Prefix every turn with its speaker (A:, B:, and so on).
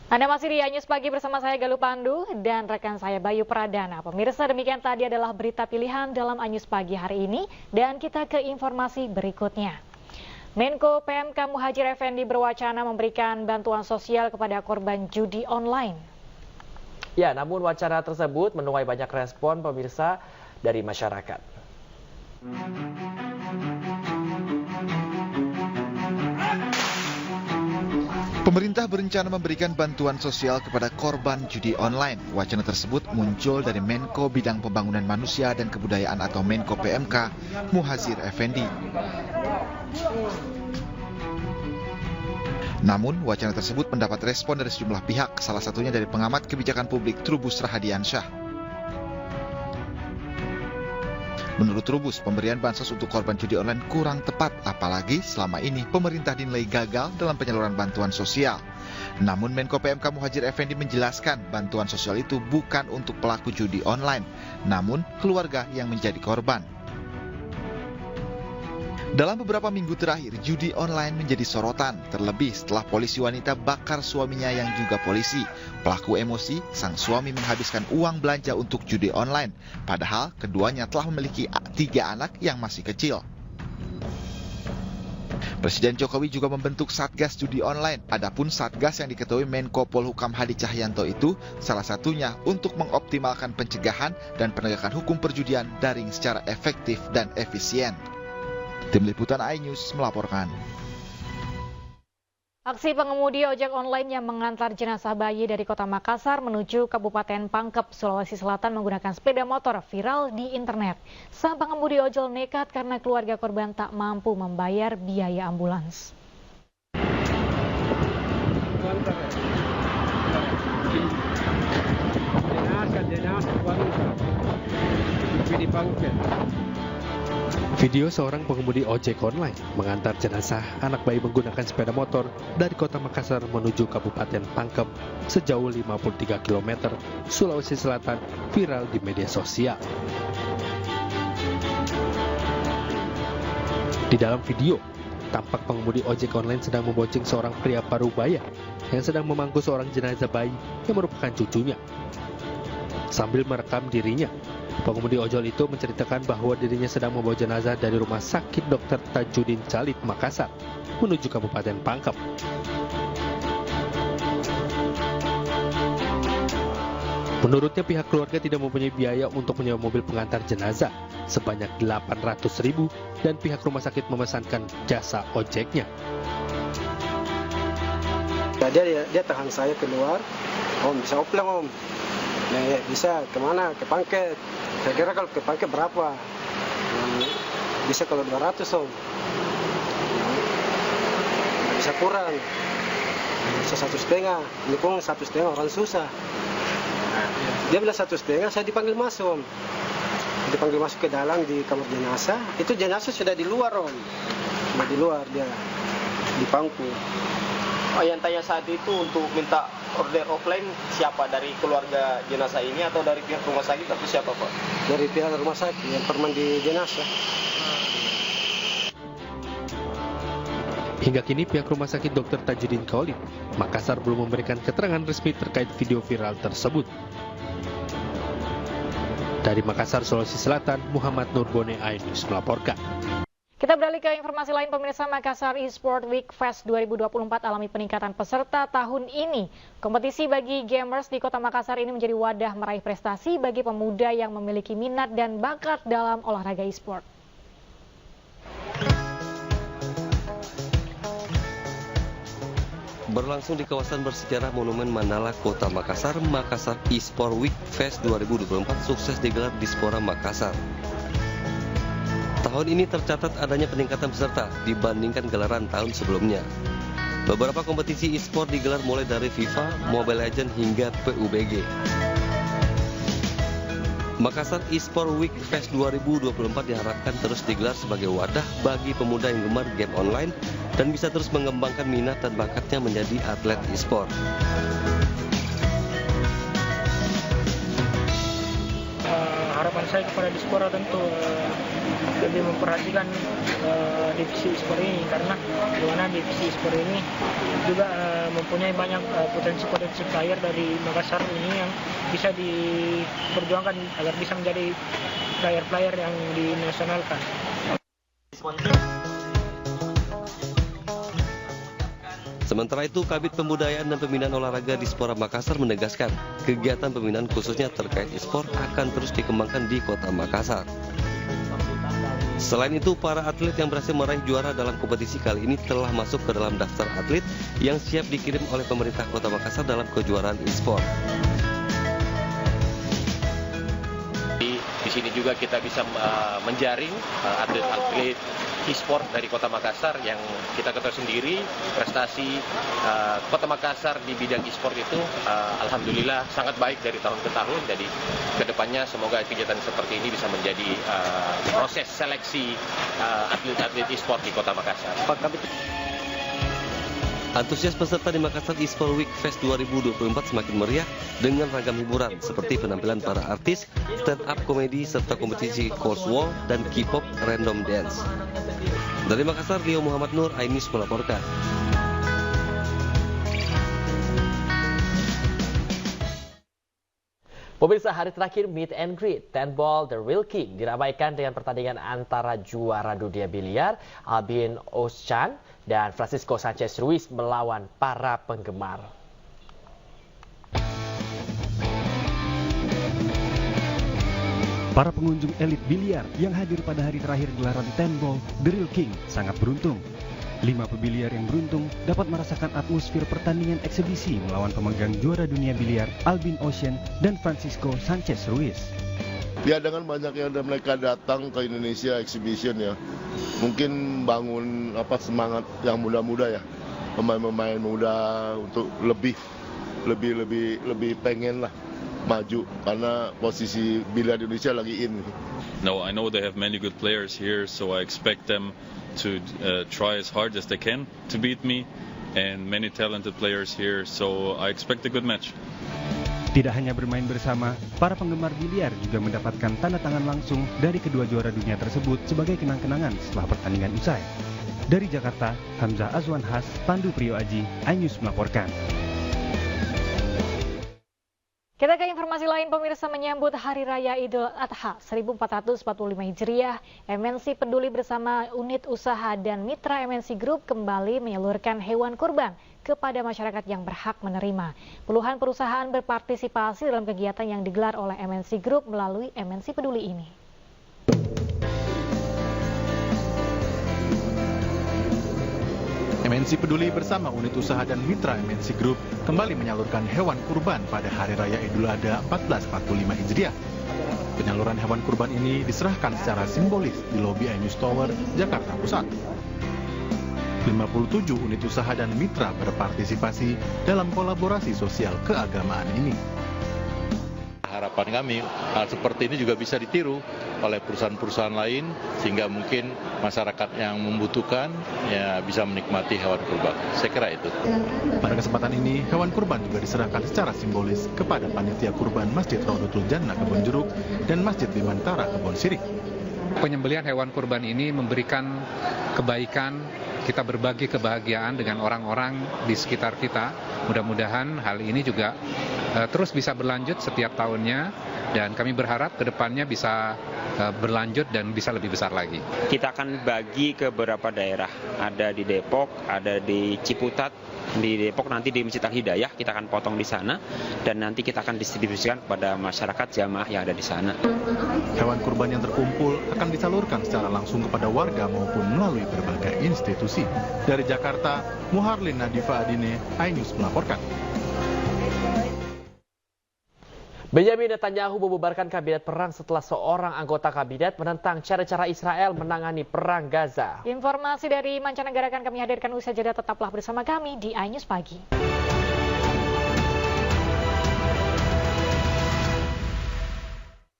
A: Anda masih di News Pagi bersama saya Galuh Pandu dan rekan saya Bayu Pradana. Pemirsa, demikian tadi adalah berita pilihan dalam News Pagi hari ini dan kita ke informasi berikutnya. Menko PMK Muhadjir Effendi berwacana memberikan bantuan sosial kepada korban judi online.
B: Ya, namun wacana tersebut menuai banyak respon pemirsa dari masyarakat.
C: Pemerintah berencana memberikan bantuan sosial kepada korban judi online. Wacana tersebut muncul dari Menko Bidang Pembangunan Manusia dan Kebudayaan atau Menko PMK, Muhadjir Effendi. Namun, wacana tersebut mendapat respon dari sejumlah pihak, salah satunya dari pengamat kebijakan publik Trubus Rahadiansyah. Menurut Trubus, pemberian bansos untuk korban judi online kurang tepat, apalagi selama ini pemerintah dinilai gagal dalam penyaluran bantuan sosial. Namun Menko PMK Muhadjir Effendi menjelaskan bantuan sosial itu bukan untuk pelaku judi online, namun keluarga yang menjadi korban. Dalam beberapa minggu terakhir, judi online menjadi sorotan, terlebih setelah polisi wanita bakar suaminya yang juga polisi. Pelaku emosi, sang suami menghabiskan uang belanja untuk judi online, padahal keduanya telah memiliki 3 anak yang masih kecil. Presiden Jokowi juga membentuk Satgas Judi Online. Adapun Satgas yang diketuai Menko Polhukam Hadi Cahyanto itu salah satunya untuk mengoptimalkan pencegahan dan penegakan hukum perjudian daring secara efektif dan efisien. Tim Liputan iNews melaporkan.
A: Aksi pengemudi ojek online yang mengantar jenazah bayi dari kota Makassar menuju Kabupaten Pangkep, Sulawesi Selatan menggunakan sepeda motor viral di internet. Sang pengemudi ojol nekat karena keluarga korban tak mampu membayar biaya ambulans.
D: Video seorang pengemudi ojek online mengantar jenazah anak bayi menggunakan sepeda motor dari kota Makassar menuju Kabupaten Pangkep sejauh 53 km Sulawesi Selatan viral di media sosial. Di dalam video, tampak pengemudi ojek online sedang membonceng seorang pria parubaya yang sedang memangku seorang jenazah bayi yang merupakan cucunya. Sambil merekam dirinya, pengemudi ojol itu menceritakan bahwa dirinya sedang membawa jenazah dari Rumah Sakit Dr. Tajudin Calip, Makassar, menuju Kabupaten Pangkep. Menurutnya pihak keluarga tidak mempunyai biaya untuk menyewa mobil pengantar jenazah sebanyak 800.000 dan pihak rumah sakit memesankan jasa ojeknya.
E: Dia tahan saya keluar, Om bisa oplang Om. Nah, bisa kemana? Ke Pangkep. Kira-kira kalau ke Pangkep berapa? Bisa kalau 200 Om. Bisa kurang. Bisa 1,5. Ini pun 1,5 orang susah. Dia bilang 1,5, saya dipanggil masuk Om. Dipanggil masuk ke dalam di kamar jenazah. Itu jenazah sudah di luar Om. Sudah di luar dia. Di pangku.
F: Oh, yang tanya saat itu untuk minta order offline siapa? Dari keluarga jenazah ini atau dari pihak rumah sakit atau siapa Pak?
E: Dari pihak rumah sakit yang pernah di jenazah.
D: Hingga kini pihak rumah sakit Dr. Tajudin Calip, Makassar belum memberikan keterangan resmi terkait video viral tersebut. Dari Makassar, Sulawesi Selatan, Muhammad Nurbone, iNews melaporkan.
A: Kita beralih ke informasi lain, pemirsa. Makassar Esport Week Fest 2024 alami peningkatan peserta tahun ini. Kompetisi bagi gamers di kota Makassar ini menjadi wadah meraih prestasi bagi pemuda yang memiliki minat dan bakat dalam olahraga e-sport.
G: Berlangsung di kawasan bersejarah Monumen Mandala, Kota Makassar, Makassar Esport Week Fest 2024 sukses digelar di Dispora Makassar. Tahun ini tercatat adanya peningkatan peserta dibandingkan gelaran tahun sebelumnya. Beberapa kompetisi e-sport digelar mulai dari FIFA, Mobile Legends hingga PUBG. Makassar Esport Week Fest 2024 diharapkan terus digelar sebagai wadah bagi pemuda yang gemar game online dan bisa terus mengembangkan minat dan bakatnya menjadi atlet e-sport.
H: Harapan saya kepada Dispora tentu lebih memperhatikan divisi e-sport ini, karena di mana divisi e-sport ini juga mempunyai banyak potensi-potensi player dari Makassar ini yang bisa diperjuangkan agar bisa menjadi player-player yang dinasionalkan.
G: Sementara itu, Kabid Pembudayaan dan Pembinaan Olahraga Dispora Makassar menegaskan kegiatan pembinaan khususnya terkait e-sport akan terus dikembangkan di Kota Makassar. Selain itu, para atlet yang berhasil meraih juara dalam kompetisi kali ini telah masuk ke dalam daftar atlet yang siap dikirim oleh pemerintah Kota Makassar dalam kejuaraan e-sport.
I: Di sini juga kita bisa menjaring atlet-atlet e-sport dari Kota Makassar yang kita ketahui sendiri prestasi Kota Makassar di bidang e-sport itu alhamdulillah sangat baik dari tahun ke tahun. Jadi kedepannya semoga kegiatan seperti ini bisa menjadi proses seleksi atlet-atlet e-sport di Kota Makassar.
G: Antusias peserta di Makassar E-Sport Week Fest 2024 semakin meriah dengan ragam hiburan seperti penampilan para artis, stand-up komedi, serta kompetisi course wall dan K-pop random dance. Dari Makassar, Rio Muhammad Nur, iNews melaporkan.
B: Pemirsa, hari terakhir meet and greet 10 Ball The Real King diramaikan dengan pertandingan antara juara dunia biliar Albin Ocean dan Francisco Sanchez Ruiz melawan para penggemar.
J: Para pengunjung elit biliar yang hadir pada hari terakhir gelaran 10 Ball The Real King sangat beruntung. 5 pebiliar yang beruntung dapat merasakan atmosfer pertandingan eksibisi melawan pemegang juara dunia biliar Albin Ocean dan Francisco Sanchez Ruiz.
K: Ya, dengan banyaknya mereka datang ke Indonesia Exhibition ya, mungkin bangun semangat yang muda-muda ya, pemain-pemain muda untuk lebih pengen lah maju karena posisi biliar di Indonesia lagi in.
L: No, I know they have many good players here, so I expect them to try as hard as they can to beat me, and many talented players here, so I expect a good match.
J: Tidak hanya bermain bersama, para penggemar biliar juga mendapatkan tanda tangan langsung dari kedua juara dunia tersebut sebagai kenang-kenangan setelah pertandingan usai. Dari Jakarta, Hamzah Azwan Has, Pandu Priyo Aji, iNews melaporkan.
A: Kita ke informasi lain, pemirsa. Menyambut Hari Raya Idul Adha 1445 Hijriah, MNC Peduli bersama unit usaha dan mitra MNC Group kembali menyalurkan hewan kurban kepada masyarakat yang berhak menerima. Puluhan perusahaan berpartisipasi dalam kegiatan yang digelar oleh MNC Group melalui MNC Peduli ini.
M: MNC Peduli bersama unit usaha dan mitra MNC Group kembali menyalurkan hewan kurban pada Hari Raya Idul Adha 1445 Hijriah. Penyaluran hewan kurban ini diserahkan secara simbolis di lobi iNews Tower, Jakarta Pusat. 57 unit usaha dan mitra berpartisipasi dalam kolaborasi sosial keagamaan ini.
N: Harapan kami hal seperti ini juga bisa ditiru oleh perusahaan-perusahaan lain sehingga mungkin masyarakat yang membutuhkan ya bisa menikmati hewan kurban. Saya kira itu.
M: Pada kesempatan ini, hewan kurban juga diserahkan secara simbolis kepada panitia kurban Masjid Raudatul Jannah Kebon Jeruk dan Masjid Bimantara Kebon Sirik.
O: Penyembelihan hewan kurban ini memberikan kebaikan, kita berbagi kebahagiaan dengan orang-orang di sekitar kita. Mudah-mudahan hal ini juga terus bisa berlanjut setiap tahunnya dan kami berharap ke depannya bisa berlanjut dan bisa lebih besar lagi.
P: Kita akan bagi ke beberapa daerah, ada di Depok, ada di Ciputat, di Depok nanti di Masjid Al-Hidayah kita akan potong di sana dan nanti kita akan distribusikan kepada masyarakat jamaah yang ada di sana.
M: Hewan kurban yang terkumpul akan disalurkan secara langsung kepada warga maupun melalui berbagai institusi. Dari Jakarta, Muharlin Nadifa Adine, iNews melaporkan.
B: Benjamin Netanyahu membubarkan kabinet perang setelah seorang anggota kabinet menentang cara-cara Israel menangani perang Gaza.
A: Informasi dari mancanegara akan kami hadirkan usai jeda, tetaplah bersama kami di iNews Pagi.